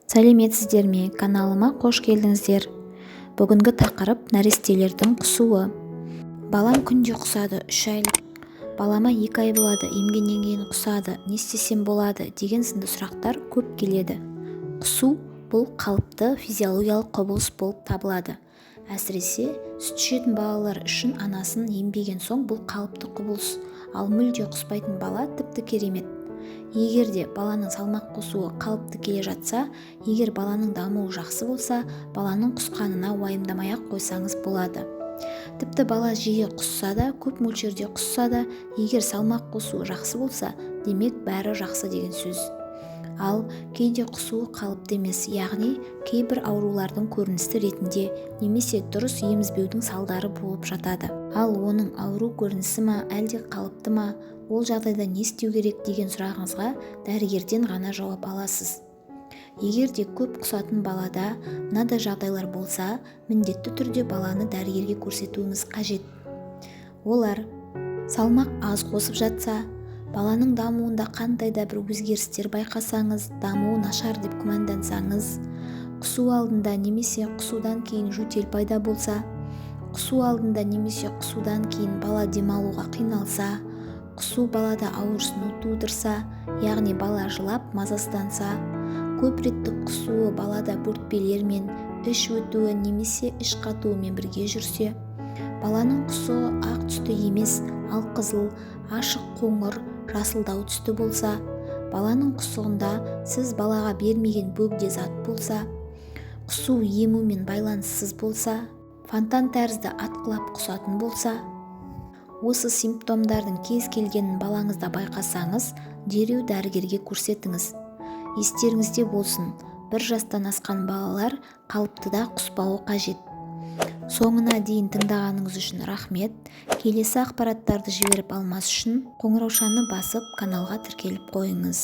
Сәлеметсіздер ме? Каналыма қош келдіңіздер. Бүгінгі тақырып нәрестелердің құсуы. Балам күнде құсады, 3 айлық. Балама 2 ай болады, емгеннен кейін құсады, не істесем болады деген сынды сұрақтар көп келеді. Құсу бұл қалыпты физиологиялық құбылыс болып табылады. Әсіресе сүт ішетін балалар үшін анасын ембеген соң бұл қалыпты құбылыс, ал мүлде құспайтын бала тіпті керемет. Егер де баланың салмақ қосуы қалыпты келе жатса, егер баланың дамуы жақсы болса, баланың құсқанына уайымдамай-ақ қойсаңыз болады. Тіпті бала жиі құсса да, көп мөлшерде құсса да, егер салмақ қосуы жақсы болса, демек бәрі жақсы деген сөз. Ал кейде құсуы қалыпты емес, яғни кейбір аурулардың көрінісі ретінде немесе дұрыс емізбеудің салдары болып жатады. Ал оның ауру көрінісі ма, әлде қалыпты ма, ол жағдайда не істеу керек деген сұрағыңызға дәрігерден ғана жауап аласыз. Егер де көп құсатын балада мынадай жағдайлар болса, міндетті түрде баланы дәрігерге көрсетуіңіз қажет. Олар: салмақ аз қосып жатса, баланың дамуында қандай да бір өзгерістер байқасаңыз, дамуы нашар деп күмәндансаңыз, құсу алдында немесе құсудан кейін жөтел пайда болса, құсу алдында немесе құсудан кейін бала демалуға қиналса, құсу балада ауырсыну тудырса, яғни бала жылап мазасызданса, көп реттік құсуы балада бөртпелер мен іш өтуі немесе іш қатуымен бірге жүрсе, баланың құсуы ақ түсті емес, ал қызыл, ашық қоңыр, жасылдау түсті болса, баланың құсуында сіз балаға бермеген бөгде зат болса, құсу емумен байланыссыз болса, фонтан тәрізді атқылап құсатын болса, осы симптомдардың кез келгенін балаңызда байқасаңыз, дереу дәрігерге көрсетіңіз. Естеріңізде болсын, 1 жастан асқан балалар қалыптыда құспауы қажет. Соңына дейін тыңдағаныңыз үшін рахмет. Келесі ақпараттарды жіберіп алмас үшін қоңыраушаны басып каналға тіркеліп қойыңыз.